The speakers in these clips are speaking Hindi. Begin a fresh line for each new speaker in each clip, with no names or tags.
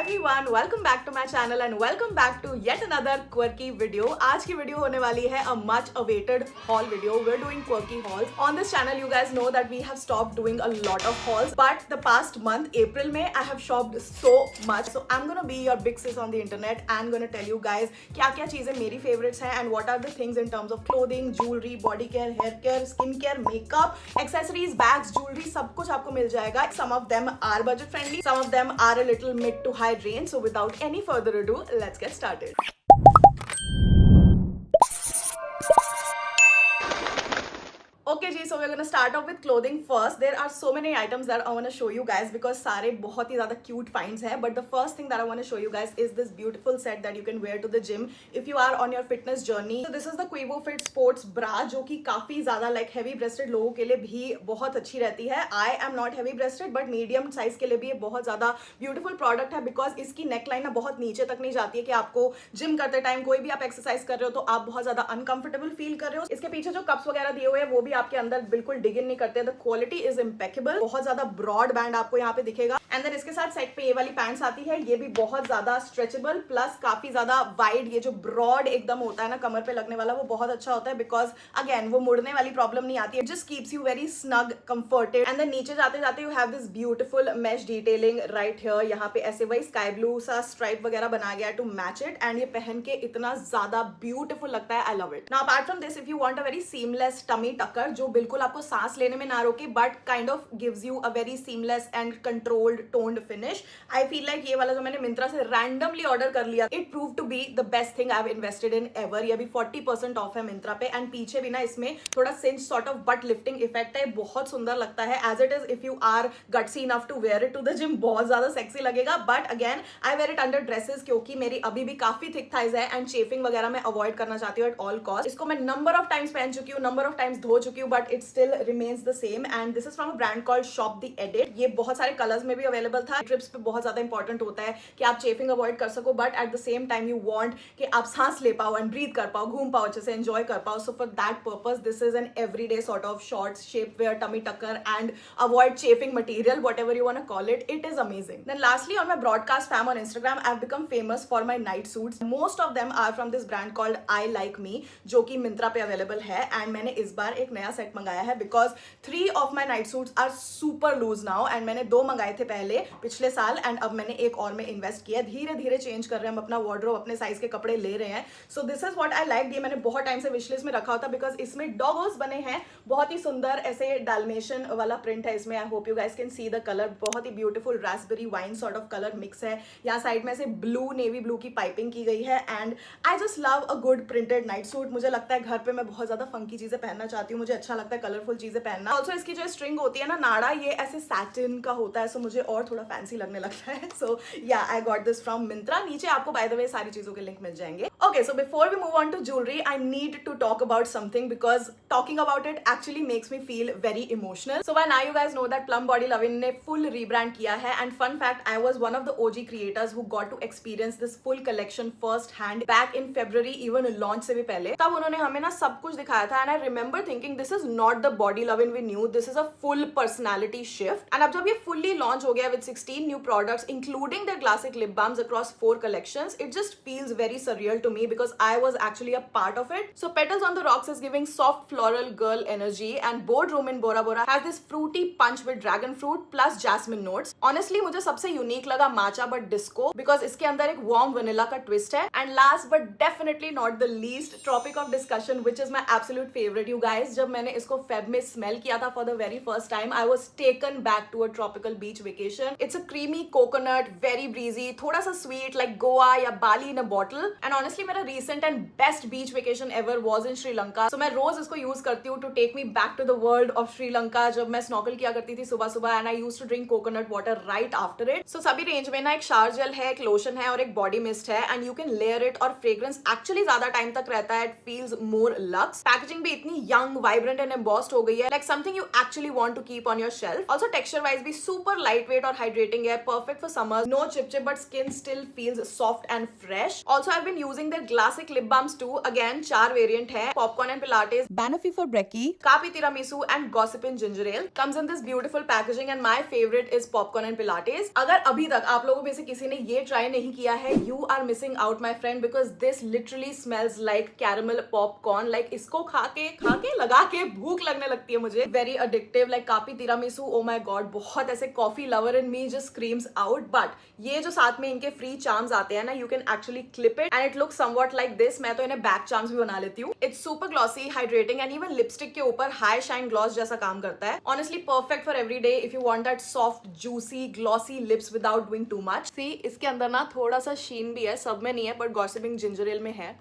everyone, welcome back to my channel and welcome back to yet another quirky video. आज की वीडियो होने वाली है a much awaited haul video. We're doing quirky hauls. On this channel, you guys know that we have stopped doing a lot of hauls, but the past month, April में, I have shopped so much. So I'm gonna be your big sis on the internet and gonna tell you guys क्या क्या चीजें मेरी favorites हैं and what are the things in terms of clothing, jewelry, body care, hair care, skin care, makeup, accessories, bags, jewelry, सब कुछ आपको मिल जाएगा. Some of them are budget friendly, some of them are a little mid to high range. So without any further ado, let's get started. Okay ji, so we're gonna start off with clothing first. There are so many items that I wanna show you guys because सारे बहुत ही ज़्यादा cute finds हैं. But the first thing that I wanna show you guys is this beautiful set that you can wear to the gym if you are on your fitness journey. So this is the Quivo Fit Sports Bra जो कि काफ़ी ज़्यादा like heavy breasted लोगों के लिए भी बहुत अच्छी रहती है. I am not heavy breasted but medium size के लिए भी ये बहुत ज़्यादा beautiful product है because इसकी neckline ना बहुत नीचे तक नहीं जाती है कि आपको gym करते टाइम कोई भी आप exercise कर रहे हो तो आप बहुत ज़्यादा uncomfortable feel कर रहे हो. इसके पीछे जो cups वगैरह दिए हुए हैं वो भी आपके अंदर बिल्कुल डिग इन नहीं करते. The quality is impeccable. बहुत ज्यादा ब्रॉड बैंड आपको यहाँ पे दिखेगा. एंड देन इसके साथ सेट पे ये वाली पैंट्स आती है. ये भी बहुत ज्यादा स्ट्रेचेबल प्लस काफी ज्यादा वाइड. ये जो ब्रॉड एकदम होता है ना कमर पे लगने वाला वो बहुत अच्छा होता है बिकॉज अगेन वो मुड़ने वाली प्रॉब्लम नहीं आती है. Just keeps you very snug comforted. And then नीचे जाते जाते you have this beautiful mesh detailing right here. यहाँ पे ऐसे वही स्काई ब्लू सा स्ट्राइप वगैरह बनाया गया टू मैच इट. एंड ये पहन के इतना ज्यादा ब्यूटीफुल लगता है. I love it. Now apart from this if you want a very seamless tummy tucker जो बिल्कुल आपको सांस लेने में ना रोके but kind of gives you a very seamless and controlled toned finish. I feel like ये वाला जो मैंने मिंत्रा से रैंडमली ऑर्डर कर लिया it prove to be the best thing I have invested in ever. ये भी 40% ऑफ है मिंत्रा पे. एंड पीछे भी ना इसमें थोड़ा cinch sort of but lifting effect है. बहुत सुंदर लगता है as it is. If you are gutsy enough to wear it to the gym बहुत ज्यादा सेक्सी लगेगा. But again I wear it under dresses क्योंकि मेरी अभी भी काफी थिक थाइज है एंड चेफिंग वगैरह मैं अवॉइड करना चाहती हूँ एट ऑल कॉस्ट. इसको मैं नंबर ऑफ टाइम्स पहन चुकी हूँ, नंबर ऑफ टाइम्स धो चुकी हूँ but it still remains the same. And this is from a brand called shop the edit. ये बहुत सारे कलर्स में भी अवेलेबल था. ट्रिप्स पे बहुत ज्यादा इंपॉर्टेंट होता है कि आप चेफिंग अवॉइड कर सको but at the same time you want कि आप सांस ले पाओ एंड ब्रीथ कर पाओ, घूम पाओ, अच्छे से एंजॉय कर पाओ. So for that purpose this is an everyday sort of shorts, shapewear, tummy tucker and avoid chafing material whatever you want to call it. It is amazing. Then lastly on my broadcast fam on Instagram I have become famous for my night suits. Most of them are from this brand called I like me जो कि मिंत्रा पे अवेलेबल है. एंड मैंने इस बार एक नया सेट मंगाया है because 3 of my night suits are super loose now. And मैंने 2 मंगाए थे पहले पिछले साल एंड अब मैंने एक और में इन्वेस्ट किया. धीरे धीरे चेंज कर रहे हैं हम अपना वार्डरोब, अपने साइज के कपड़े ले रहे हैं. So this is what I like. ये मैंने बहुत टाइम से विशलिस्ट में रखा होता बिकॉज इसमें डॉगोस बने हैं. बहुत ही सुंदर ऐसे डालमेशन वाला प्रिंट है इसमें. I hope you guys can see the colour. बहुत ही beautiful raspberry wine sort of colour mix है. यहाँ साइड में से ब्लू नेवी ब्लू की पाइपिंग की गई है. And I just love a good printed night suit. मुझे लगता है घर पे मैं बहुत ज्यादा फंकी चीजें पहनना चाहती हूँ. मुझे अच्छा लगता है कलरफुल चीजें पहनना. ऑल्सो इसकी जो स्ट्रिंग होती है ना नाड़ा ये ऐसे सैटिन का होता है. सो मुझे और थोड़ा फैंसी लगने लगता है. सो या आई गॉट दिस फ्रॉम मिंत्रा. नीचे आपको बाय द वे सारी चीजों के लिंक मिल जाएंगे. Okay so before we move on to jewellery I need to talk about something because talking about it actually makes me feel very emotional. So when I you guys know that Plum Body Lovin ने फुल रीब्रांड किया है. And fun fact I was one of the OG creators who got to experience this full collection first hand back in February even launch से भी पहले. तब उन्होंने हमें ना सब कुछ दिखाया था. And I remember thinking this is not the Body Lovin we knew, this is a full personality shift. And अब जब ये फुल्ली लॉन्च हो गया with 16 new products including their classic lip balms across 4 collections, it just feels very surreal to me because I was actually a part of it. So Petals on the Rocks is giving soft floral girl energy and Boardroom in Bora Bora has this fruity punch with dragon fruit plus jasmine notes. Honestly मुझे सबसे यूनिक लगा matcha but disco because इसके अंदर एक warm vanilla का twist है. And last but definitely not the least topic of discussion which is my absolute favorite you guys. जब मैंने इसको Feb में smell किया था for the very first time I was taken back to a tropical beach vacation. It's a creamy coconut, very breezy, थोड़ा सा sweet like Goa या Bali in a bottle. And honestly मेरा recent and best beach vacation ever was in Sri Lanka. So मैं रोज इसको यूज करती हूँ to take me back to the world of Sri Lanka जब मैं snorkel किया करती थी सुबह सुबह. And I used to drink coconut water right after it. So सभी रेंज में ना एक शावर जेल है, एक लोशन है और एक बॉडी मिस्ट है. And you can layer it और fragrance actually ज्यादा टाइम तक रहता है. It feels more luxe. Packaging भी इतनी young, vibrant and embossed हो गई है like something you actually want to keep on your shelf. Also texture wise भी super lightweight और hydrating है. Perfect for summers. No chip but skin still feels soft and fresh. Also I've been using their classic lip balms too. Again, 4 variant है. Popcorn and Pilates, Banoffee for Brekkie, Kapi Tiramisu and Gossipin Ginger Ale. Comes in this beautiful packaging and my favorite is Popcorn and Pilates. अगर अभी तक आप लोगों में से किसी ने ये try नहीं किया है, you are missing out my friend because this literally smells like caramel popcorn. Like इसको खा के लगा के भूख लगने लगती है मुझे. Very addictive. Like Kapi Tiramisu, oh my god, बहुत ऐसे coffee lover in me just screams out. But ये जो साथ में इनके free charms आते हैं ना, you can actually clip it and it looks somewhat like this. मैं तो इन्हें back charms भी बना लेती हूँ. It's super glossy, hydrating and even lipstick के ऊपर high shine gloss जैसा काम करता है. Honestly perfect for every day if you want that soft, juicy, glossy lips without doing too much. See, इसके अंदर ना थोड़ा सा sheen भी है, सब में नहीं है, but Gossiping Ginger Ale में है.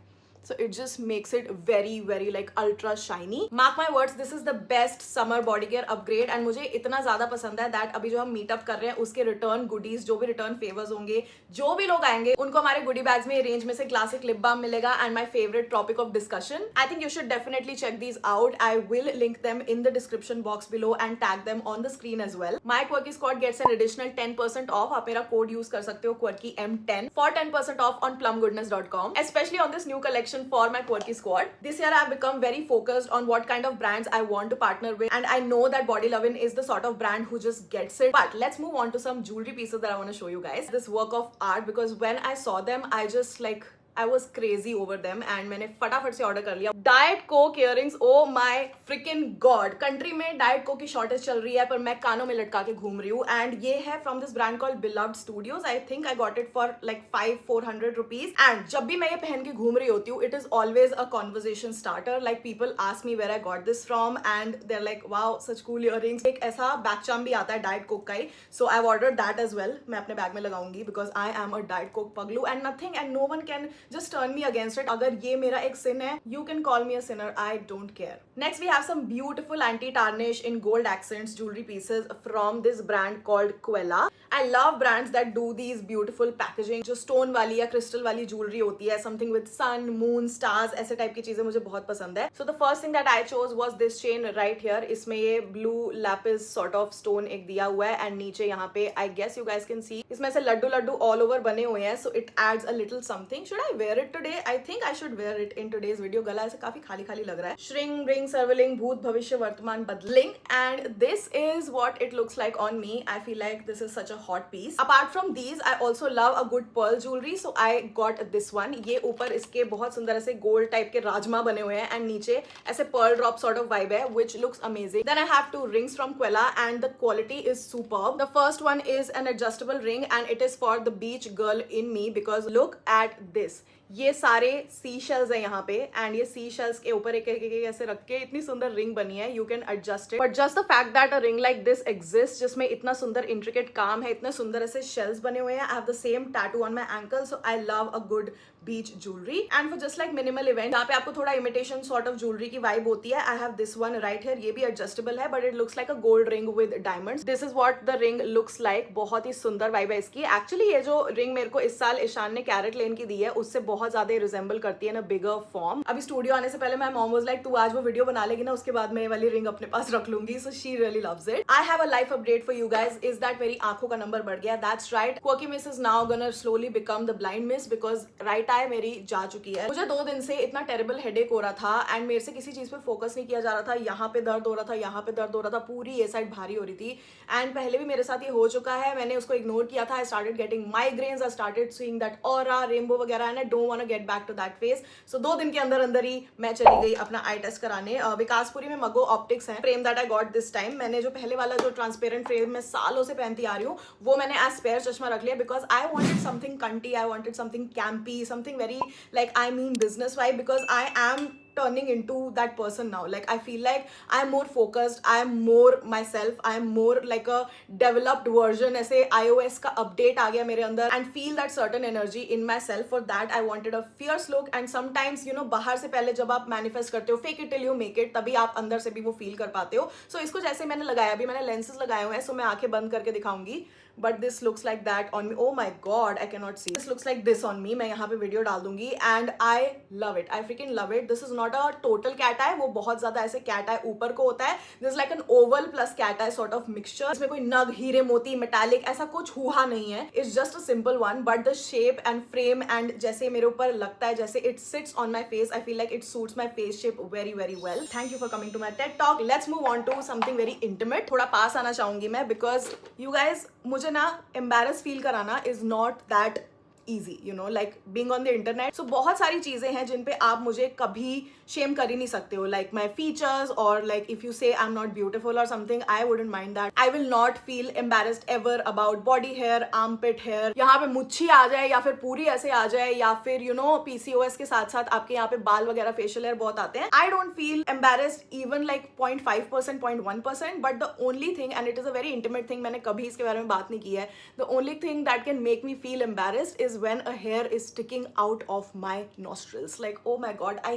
So it just makes it very like ultra shiny. Mark my words, this is the best summer body care upgrade and मुझे इतना ज़्यादा पसंद है that अभी जो हम मीटअप कर रहे हैं उसके रिटर्न गुडीज, जो भी रिटर्न फेवर्स होंगे, जो भी लोग आएंगे उनको हमारे गुडी बैग्स में रेंज में से क्लासिक लिप बाम मिलेगा and my favorite topic of discussion. I think you should definitely check these out. I will link them in the description box below and tag them on the screen as well. My Quirky Squad gets an additional 10% off. आप मेरा कोड यूज कर सकते हो QuirkyM10 for 10% off on plumgoodness.com. Especially on this new collection for my Quirky Squad. This year I have become very focused on what kind of brands I want to partner with and I know that Body Lovin is the sort of brand who just gets it. But let's move on to some jewelry pieces that I want to show you guys. This work of art because when I saw them I just like I was crazy over them and मैंने फटाफट से ऑर्डर कर लिया. Diet Coke earrings, oh my freaking god. Country में Diet Coke की शॉर्टेज चल रही है पर मैं कानों में लटका के घूम रही हूँ and ये है from this brand called Beloved Studios. I think I got it for like 400 rupees and जब भी मैं ये पहन के घूम रही होती हूँ it is always a conversation starter. Like people ask me where I got this from and they're like wow such cool earrings. एक ऐसा बैक चार्म भी आता है Diet Coke का ही, so I've ordered that as well. मैं अपने बैग में लगाऊंगी because I am a Diet Coke पगलू and nothing and no one can just turn me against it. अगर ये मेरा एक sin है, you can call me a sinner. I don't care. Next we have some beautiful anti-tarnish in gold accents jewelry pieces from this brand called Quella. I love brands that do these beautiful packaging. जो stone वाली या crystal वाली jewelry होती है, something with sun, moon, stars, ऐसे टाइप की चीजें मुझे बहुत पसंद है. So the first thing that I chose was this chain right here. इसमें ये blue lapis sort of stone एक दिया हुआ है and नीचे यहाँ पे I guess you guys can see इसमें से लड्डू all over बने हुए हैं. So it adds a little something. Should I wear it today? I think I should wear it in today's video. गला ऐसे काफी खाली लग रहा है. String, ring, सर्वलिंग, भूत, भविष्य, वर्तमान, बदलिंग, and this is what it looks like on me. I feel like this is such a hot piece. Apart from these, I also love a good pearl jewelry, so I got this one. ये ऊपर इसके बहुत सुंदर ऐसे गोल्ड टाइप के राजमा बने हुए हैं and नीचे ऐसे pearl drop sort of vibe है, which looks amazing. Then I have two rings from Quella and the quality is superb. The first one is an adjustable ring and it is for the beach girl in me because look at this. ये सारे सी शेल्स है यहाँ पे एंड ये सी शेल्स के ऊपर एक ऐसे रख के इतनी सुंदर रिंग बनी है. You can adjust it but just the fact that a ring like this exist जिसमें इतना सुंदर इंट्रिकेट काम है, इतने सुंदर ऐसे शेल्स बने हुए हैं. I have the same tattoo on my ankle so I love a good beach jewelry and for just like minimal event जहाँ पे आपको थोड़ा imitation sort of jewelry की vibe होती है. I have this one right here. ये भी adjustable है but it looks like a gold ring with diamonds. This is what the ring looks like. बहुत ही सुंदर vibe है इसकी. Actually ये जो ring मेरे को इस साल ईशान ने कैरेट लेन की दी है उससे बहुत ज्यादा रिजेंबल करती है ना बिगर फॉर्म. अभी स्टूडियो आने से पहले my mom was like तू आज वो वीडियो बना लेगी ना उसके बाद मैं ये वाली रिंग अपने पास रख लूंगी. So she really loves it. I have a life update for you guys. Is that मेरी आंखों का नंबर बढ़ गया? That's right. Quirky Miss is now gonna slowly become the blind miss because right eye मेरी जा चुकी है. मुझे 2 दिन से इतना टेरिबल हेडेक हो रहा था एंड मेरे से किसी चीज पे फोकस नहीं किया जा रहा था. यहाँ पे दर्द हो रहा था, यहाँ पे दर्द हो रहा था, पूरी ये साइड भारी हो रही थी एंड पहले भी मेरे साथ ये हो चुका है. मैंने उसको इग्नोर किया था. I started getting migraines, I started seeing that aura, rainbow वगैरह and I don't want to get back to that phase. So 2 दिन के अंदर ही मैं चली गई अपना आई टेस्ट कराने. विकासपुरी में मगो ऑप्टिक्स है. Frame that I got this time. मैंने जो पहले वाला जो ट्रांसपेरेंट फ्रेम मैं सालों से पहनती आ रही हूँ वो मैंने एज स्पेयर चश्मा रख लिया because I wanted something cunty, I wanted something campy, something very like I mean business vibe because I am turning into that person now. Like I feel like I am more focused, I am more myself, I am more like a developed version. ऐसे iOS का update आ गया मेरे अंदर and feel that certain energy in myself. For that I wanted a fierce look and sometimes you know बाहर से पहले जब आप manifest करते हो fake it till you make it तभी आप अंदर से भी वो feel कर पाते हो. So इसको जैसे मैंने लगाया, अभी मैंने lenses लगाए हुए हैं so मैं आंखें बंद करके दिखाऊंगी. but this looks like that on me. Oh my god, I cannot see. This looks like this on me. मैं यहाँ पे वीडियो डाल दूंगी and I love it. I freaking love it. This is not a total cat eye. वो बहुत ज्यादा ऐसे cat eye ऊपर को होता है. This is like an oval plus cat eye sort of mixture. इसमें कोई नग, हीरे मोती, metallic ऐसा कुछ हुआ नहीं है. It's just a simple one, but the shape and frame and जैसे मेरे ऊपर लगता है, जैसे it sits on my face, I feel like it suits my face shape very very well. Thank you for coming to my TED Talk. Let's move on to something very intimate. थोड़ा पास आना चाहूंगी मैं because you guys, मुझे ना embarrass feel कराना is not that easy, you know, like being on the internet. So बहुत सारी चीजें हैं जिन पे आप मुझे कभी शेम कर ही नहीं सकते हो, like my features or like if you say I'm not beautiful or something, I wouldn't mind that. I will not feel embarrassed ever about body hair, armpit hair, यहाँ पे मुच्छी आ जाए या फिर पूरी ऐसे आ जाए, या फिर you know PCOS के साथ साथ आपके यहाँ पे बाल वगैरह facial hair बहुत आते हैं. I don't feel embarrassed even like 0.5%, 0.1%, but the only thing, and it is a very intimate thing, मैंने कभी इसके बारे में बात नहीं की है, the only thing that can make me feel embarrassed is when a hair is sticking out of my nostrils. Like, oh my god, I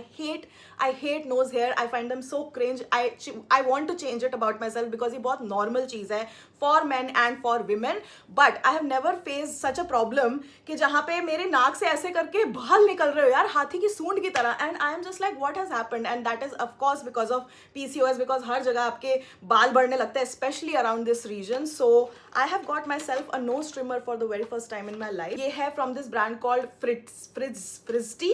hate nose hair. I find them so cringe. I want to change it about myself because ये बहुत normal चीज़ है for men and for women. But I have never faced such a problem कि जहाँ पे मेरे नाक से ऐसे करके बाल निकल रहे हो यार, हाथी की सूंड की तरह. And I am just like, what has happened? And that is of course because of PCOS, because हर जगह आपके बाल बढ़ने लगते हैं, especially around this region. So I have got myself a nose trimmer for the very first time in my life. ये है from this brand called Frizty, FRIZTY.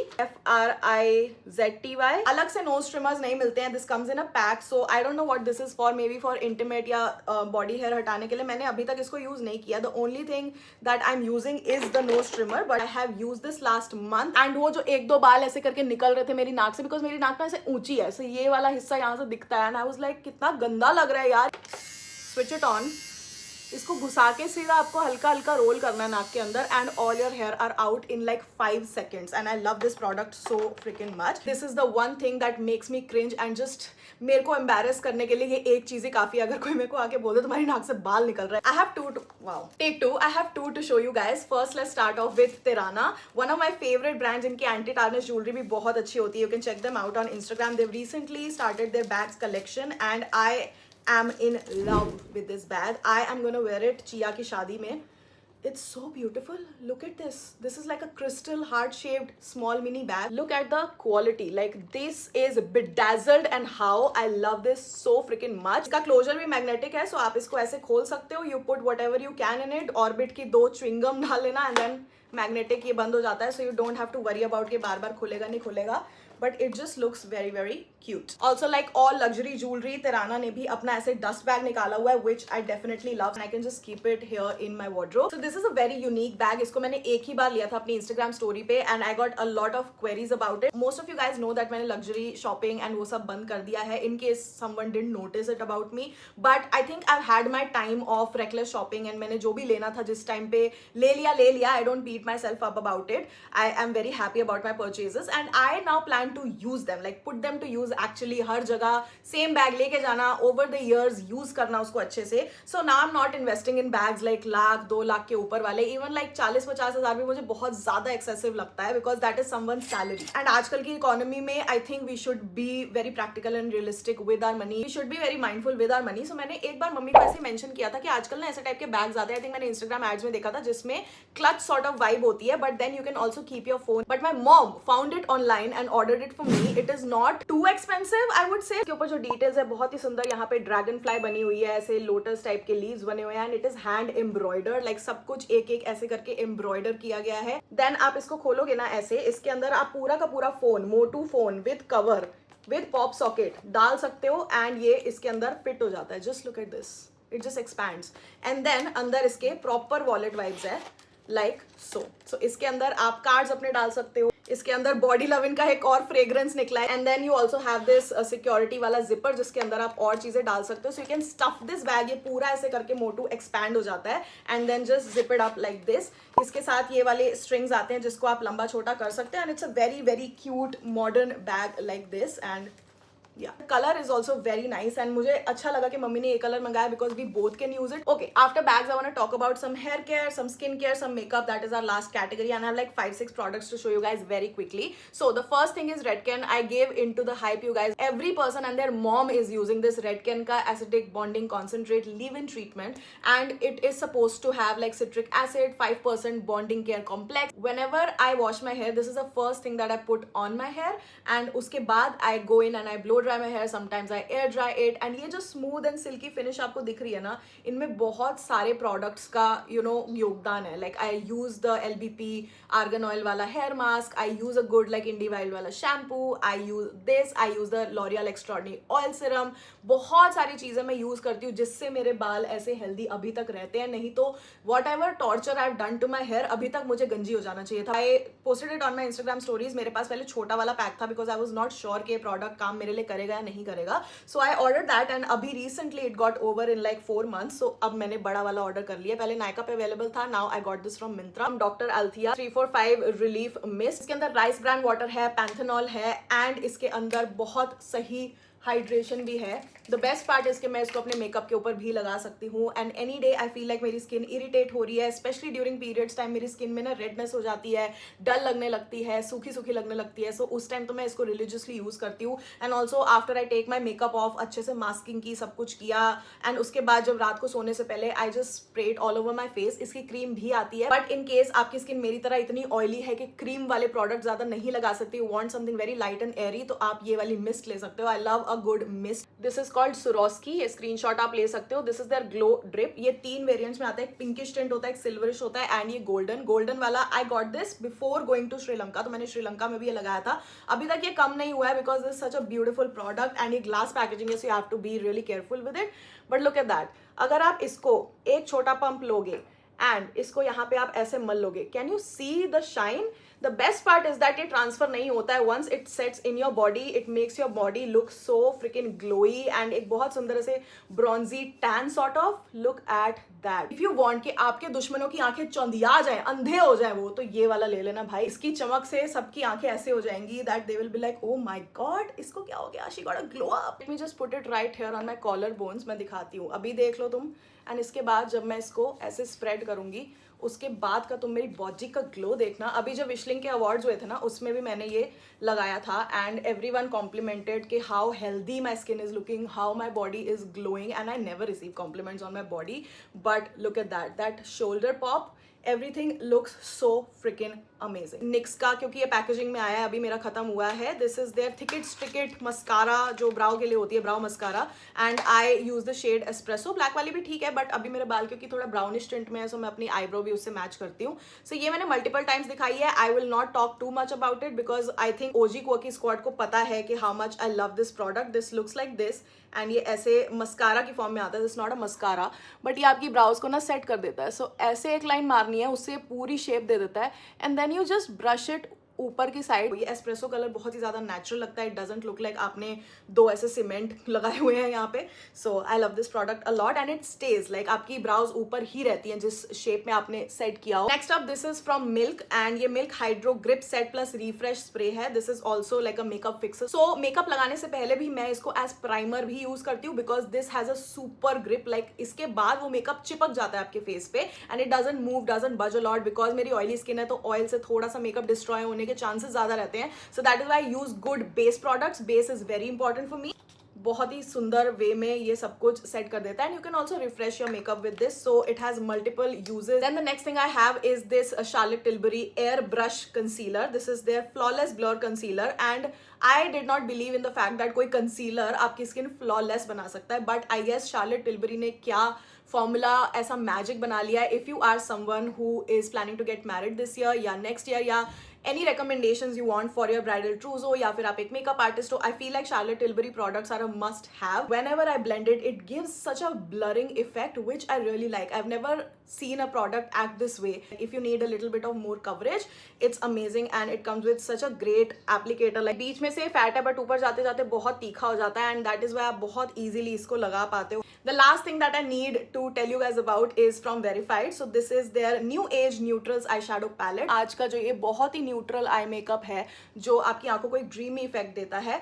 अलग से nose trimmers नहीं मिलते हैं. This comes in a pack. So I don't know what this is for. Maybe for intimate या body hair हटाने के लिए. मैंने अभी तक इसको use नहीं किया. The only thing that I'm using is the nose trimmer. But I have used this last month. And वो जो एक दो बाल ऐसे करके निकल रहे थे मेरी नाक से, because मेरी नाक ना ऐसे ऊंची है. So ये वाला हिस्सा यहाँ से दिखता है. And I was like, कितना गंदा लग रहा है यार. Switch it on. इसको घुसा के सीधा आपको हल्का हल्का रोल करना है नाक के अंदर, and all your hair are out in like 5 seconds. And I love this product so freaking much. This is the one thing that makes me cringe, and just मेरे को एम्बैरेस करने के लिए ये एक चीज ही काफी. अगर कोई मेरे को आके बोले तुम्हारी नाक से बाल निकल रहा है. I have take to. I have to show you guys. First let's start off with Tirana, one of my favourite brands. इनकी एंटी टार्निश ज्वेलरी भी बहुत अच्छी होती है. You can check them out on Instagram. They've recently started their bags collection and I am in love with this bag. I am gonna wear it Chia की शादी में. It's so beautiful. Look at this. This is like a crystal heart-shaped small mini bag. Look at the quality. Like this is bedazzled and how I love this so freaking much. इसका closure भी magnetic है, so आप इसको ऐसे खोल सकते हो. You put whatever you can in it. Orbit की 2 chewing gum डाल लेना and then magnetic ये बंद हो जाता है, so you don't have to worry about कि बार बार खुलेगा नहीं खुलेगा. But it just looks very very cute. Also like all luxury jewelry, Tirana ने भी अपना ऐसे dust bag निकाला हुआ है, which I definitely love, and I can just keep it here in my wardrobe. So this is a very unique bag. इसको मैंने एक ही बार लिया था अपनी Instagram story पे, and I got a lot of queries about it. Most of you guys know that मैंने luxury shopping and वो सब बंद कर दिया है, in case someone didn't notice it about me. But I think I've had my time of reckless shopping, and मैंने जो भी लेना था जिस टाइम पे ले लिया. I don't beat myself up about it. I am very happy about my purchases, and I now plan to use them, like put them to use actually. हर जगह सेम बैग लेके जाना, over the years use करना उसको अच्छे से. So now I'm not investing in bags like lakh 2 lakh के ऊपर वाले. Even like 40-50 हज़ार भी मुझे बहुत ज़्यादा excessive लगता है, because that is someone's salary. And आजकल की economy में I think we should be very practical and realistic with our money. We should be very mindful with our money. So मैंने एक बार मम्मी को ऐसे mention किया था कि आजकल ना ऐसे टाइप के बैग्स आते हैं. I think मैंने Instagram ads में देखा था जिसमें clutch sort of vibe होती है, but then you can also keep your phone. But my mom found it online and ordered it for me. It is not too expensive, I would say. इसके ऊपर जो डिटेल्स है बहुत ही सुंदर. यहाँ पे ड्रैगन फ्लाई बनी हुई है, ऐसे लोटस टाइप के लीव्स बने हुए हैं, and it is hand embroidered. Like सब कुछ एक एक ऐसे करके एम्ब्रॉयडर किया गया है. देन आप इसको खोलोगे ना ऐसे, इसके अंदर आप पूरा का पूरा phone, Motu phone with cover with pop socket डाल सकते हो, एंड ये इसके अंदर फिट हो जाता है. Just look at this, it just expands. And then अंदर इसके प्रॉपर वॉलेट वाइब्स है, लाइक सो इसके अंदर आप कार्ड्स अपने डाल सकते हो. इसके अंदर बॉडी लविन का एक और फ्रेग्रेंस निकला है, and then you also have this security वाला जिपर जिसके अंदर आप और चीजें डाल सकते हो. So you can stuff this bag. ये पूरा ऐसे करके मोटू एक्सपैंड हो जाता है, and then just zip it up like this. इसके साथ ये वाले स्ट्रिंग्स आते हैं जिसको आप लंबा छोटा कर सकते हैं, and it's a very very cute modern bag like this. And Yeah, color is also very nice and मुझे अच्छा लगा कि मम्मी ने ये कलर मंगाया because we both can use it. Okay, after bags I want to talk about some hair care, some skin care, some makeup. That is our last category and I have like 5-6 products to show you guys very quickly. So the first thing is Redken. I gave into the hype, you guys. Every person and their mom is using this Redken ka acidic bonding concentrate leave-in treatment and it is supposed to have like citric acid, 5% bonding care complex. Whenever I wash my hair, this is the first thing that I put on my hair and उसके बाद I go in and I blow dry my hair, sometimes I air dry it and ये जो smooth and silky finish आपको दिख रही है ना, इनमें बहुत सारे products का योगदान है. Like I use the LBP argan oil वाला hair mask, I use a good like Indivild वाला shampoo, I use this, I use the L'Oreal Extraordinary oil serum. बहुत सारी चीजें मैं यूज करती हूँ जिससे मेरे बाल ऐसे हेल्दी अभी तक रहते हैं. नहीं तो whatever torture I've done to my hair, अभी तक मुझे गंजी हो जाना चाहिए था. I posted it on my Instagram stories. मेरे पास पहले छोटा वाला पैक था because I was not sure कि ये प्रोडक्ट काम मेरे लिए करेगा या नहीं करेगा. So I ordered that and अभी recently it got over in like 4 months. So अब मैंने बड़ा वाला ऑर्डर कर लिया. पहले नायका पे अवेलेबल था. Now I got this from Myntra. Dr. Althea 345 Relief Mist. इसके अंदर राइस ब्रांड वाटर है, पैंथेनॉल है एंड इसके अंदर बहुत सही हाइड्रेशन भी है. द बेस्ट पार्ट इसके मैं इसको अपने मेकअप के ऊपर भी लगा सकती हूँ and any day I feel like मेरी स्किन इरिटेट हो रही है, स्पेशली ड्यूरिंग पीरियड्स टाइम मेरी स्किन में ना रेडनेस हो जाती है, डल लगने लगती है, सूखी सूखी लगने लगती है. सो उस टाइम तो मैं इसको रिलीजियसली यूज करती हूँ. And also after I take my makeup off, अच्छे से मास्किंग की, सब कुछ किया एंड उसके बाद जब रात को सोने से पहले I just spread all over my face. इसकी क्रीम भी आती है बट इन केस आपकी स्किन मेरी तरह इतनी ऑयली है कि क्रीम वाले प्रोडक्ट ज्यादा नहीं लगा सकती, you want something very light and airy, तो आप ये वाली मिस्ट ले सकते हो. I love a good mist. This is called Swarovski. ये स्क्रीनशॉट आप ले सकते हो. This is their glow drip. ये 3 वेरिएंट्स में आता है. एक पिंकिश टिंट होता है, एक सिल्वरिश होता है एंड ये गोल्डन वाला. I got this before going to Sri Lanka, तो मैंने श्रीलंका में भी ये लगाया था. अभी तक ये कम नहीं हुआ है because this such a beautiful product and ये ग्लास पैकेजिंग है, so you have to be really careful with it. But look at that. अगर आप इसको एक छोटा पंप लोगे एंड इसको यहाँ पे आप ऐसे मल लोगे, can you see the shine? The best part is that ये ट्रांसफर नहीं होता है. once it sets in your body, it makes your body look so freaking glowy and एक बहुत सुंदर से bronzy tan sort of. Look at that. If you want कि आपके दुश्मनों की आंखें चौंधिया जाए, अंधे हो जाए वो, तो ये वाला ले लेना भाई. इसकी चमक से सबकी आंखें ऐसे हो जाएंगी that they will be like, oh my god, इसको क्या हो गया? She got a glow up. Let me just put it right here on my collar bones. मैं दिखाती हूँ, अभी देख लो तुम. एंड इसके बाद जब मैं इसको ऐसे स्प्रेड करूंगी, उसके बाद का तुम मेरी बॉडी का ग्लो देखना. अभी जब विशलिंग के अवार्ड्स हुए थे ना, उसमें भी मैंने ये लगाया था एंड एवरीवन कॉम्प्लीमेंटेड कि how healthy my skin is looking, how my body is glowing and I never receive compliments on my body. But look at that shoulder pop, everything looks so freaking amazing. NYX का क्योंकि ये पैकेजिंग में आया है, अभी मेरा खत्म हुआ है. This is their thick it stick it mascara जो ब्राउ के लिए होती है, brow mascara and I use the shade espresso. Black वाली भी ठीक है बट अभी मेरे बाल क्योंकि थोड़ा ब्राउनिश टिंट में है, सो मैं अपनी आईब्रो भी उससे मैच करती हूँ. सो ये मैंने मल्टीपल टाइम्स दिखाई है. I will not talk too much about it because I think OG क्वोकी स्क्वाड को पता है कि how much I love this product. This looks like this and ये ऐसे मस्कारा की फॉर्म में आता है. This not a mascara but ये आपकी ब्राउज को ना सेट कर देता है. सो ऐसे एक लाइन मारनी है, उससे पूरी शेप दे देता है and then you just brush it ऊपर की साइड. ये एस्प्रेसो कलर बहुत ही ज्यादा नेचुरल लगता है. इट डजंट लुक लाइक आपने 2 ऐसे सीमेंट लगाए हुए हैं यहाँ पे. So I love this product a lot and it stays like आपकी ब्राउज ऊपर ही रहती हैं जिस शेप में आपने सेट किया हो. Next up this is from Milk and ये Milk hydro grip set plus refresh spray है. This is also like a makeup fixer. So makeup लगाने से पहले भी मैं इसको एज प्राइमर भी यूज करती हूँ because this has a super grip. Like इसके बाद वो मेकअप चिपक जाता है आपके फेस पे and it doesn't move, doesn't बज अ लॉट. बिकॉज मेरी ऑयली स्किन है तो ऑयल से थोड़ा सा मेकअप डिस्ट्रॉय होने के चांसेस ज्यादा रहते हैं. So that is why I use good base products. Base is very important for me. बहुत ही सुंदर वे में ये सब कुछ सेट कर देता है and you can also refresh your makeup with this. So it has multiple uses. Then the next thing I have is this Charlotte Tilbury airbrush concealer. This is their flawless blur concealer and I did not believe in the fact that कोई कंसीलर आपकी स्किन फ्लॉलेस बना सकता है. But I guess Charlotte Tilbury ने क्या फॉर्मूला ऐसा मैजिक बना लिया है. If you are someone who is planning to get married this year या नेक्स्ट ईयर या any recommendations you want for your bridal trousseau या फिर आप एक makeup artist हो, I feel like Charlotte Tilbury products are a must have. Whenever I blend it, it gives such a blurring effect which I really like. I've never seen a product act this way. If you need a little bit of more coverage, it's amazing and it comes with such a great applicator. Like बीच में से fat है but ऊपर जाते जाते बहुत तीखा हो जाता है and that is why आप बहुत easily इसको लगा पाते हो. The last thing that I need to tell you guys about is from Verified. So this is their New Age Neutrals eyeshadow palette. आज का जो ये बहुत ही न्यूट्रल आई मेकअप है जो आपकी आंखों को एक ड्रीमी इफेक्ट देता है.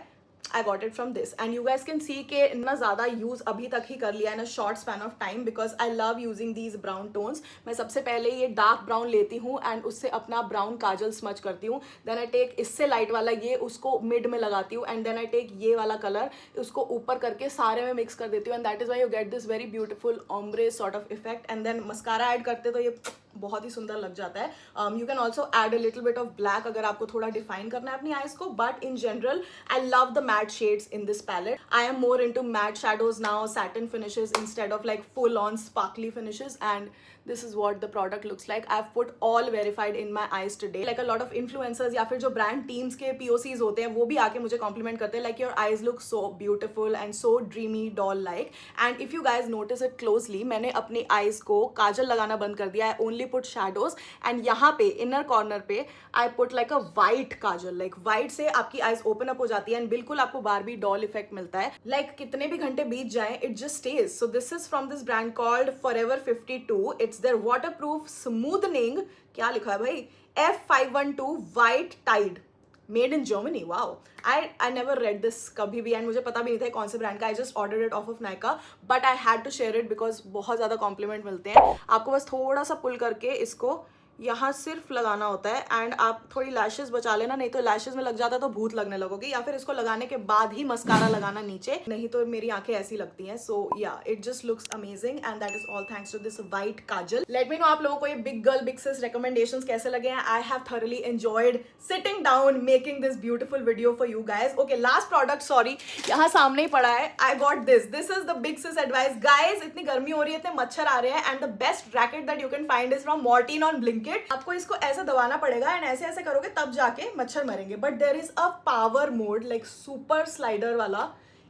I got it from this. And you guys can see कि इतना ज़्यादा यूज़ अभी तक ही कर लिया in a short span of time because I love using these brown tones. मैं सबसे पहले ये डार्क ब्राउन लेती हूँ एंड उससे अपना ब्राउन काजल स्मच करती हूँ. देन आई टेक इससे लाइट वाला ये उसको मिड में लगाती हूँ एंड देन आई टेक ये वाला कलर उसको ऊपर करके सारे में मिक्स कर देती हूँ and that is why you get this very beautiful ombre sort of effect. And then mascara add करते तो ये बहुत ही सुंदर लग जाता है. You can also add a little bit of black अगर आपको थोड़ा डिफाइन करना है अपनी आईज को. But in general I love the matte shades in this palette. I am more into matte shadows now, satin finishes instead of like full on sparkly finishes. And this is what the product looks like. I've put all verified in my eyes today. Like a lot of influencers या फिर जो brand teams के POCs होते हैं वो भी आके मुझे compliment करते हैं like your eyes look so beautiful and so dreamy doll like. And if you guys notice it closely, मैंने अपनी eyes को काजल लगाना बंद कर दिया. I only put shadows and यहाँ पे inner corner पे I put like a white Kajal. Like white से आपकी eyes open up हो जाती है and बिल्कुल आपको बारबी doll effect मिलता है. Like कितने भी घंटे बीत जाएं it just stays. So this is from this brand called Forever 52. It's their waterproof smoothing, क्या लिखा है भाई, F512 white tide made in Germany. Wow, I never read this कभी भी एंड मुझे पता भी नहीं था कौन से ब्रांड का. I just ordered it off of Nykaa but I had to share it because बहुत ज़्यादा कॉम्प्लीमेंट मिलते हैं. आपको बस थोड़ा सा पुल करके इसको यहाँ सिर्फ लगाना होता है एंड आप थोड़ी लैशेस बचा लेना, नहीं तो लैशेस में लग जाता तो भूत लगने लगोगी. या फिर इसको लगाने के बाद ही मस्कारा लगाना नीचे, नहीं तो मेरी आंखें ऐसी लगती हैं. So yeah it just looks amazing and that is all thanks to this white kajal. Let me know आप लोगों को ये big girl big sis recommendations कैसे लगे हैं. I have thoroughly enjoyed sitting down making this beautiful video for you guys. Okay, last product, sorry यहाँ सामने ही पड़ा है. I got this is the big sis advice. Guys इतनी गर्मी हो रही है, इतने मच्छर आ रहे हैं and the best racket that you can find is from Mortein on Blinkit. आपको इसको ऐसे दबाना पड़ेगा एंड ऐसे ऐसे करोगे तब जाके मच्छर मरेंगे. But there is a power mode like super slider वाला.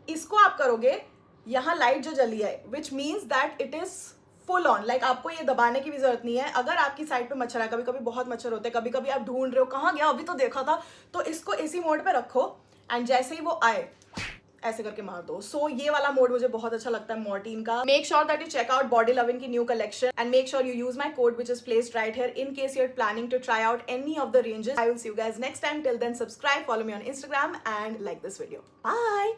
इसको आप करोगे, यहाँ लाइट जो जली है which means that it is full on. Like आपको ये दबाने की भी जरूरत नहीं है. अगर आपकी साइड पे मच्छर है, कभी कभी बहुत मच्छर होते हैं, कभी कभी आप ढूंढ रहे हो कहाँ गया अभी तो देखा था, तो इसको इसी मोड पे रखो एंड जैसे ही वो आए ऐसे करके मार दो. सो ये वाला मोड मुझे बहुत अच्छा लगता है Mortein का. Make sure that you check out body loving की new collection and make sure you use my code which is placed right here in case you are planning to try out any of the ranges. I will see you guys next time. Till then subscribe, follow me on Instagram and like this video. Bye.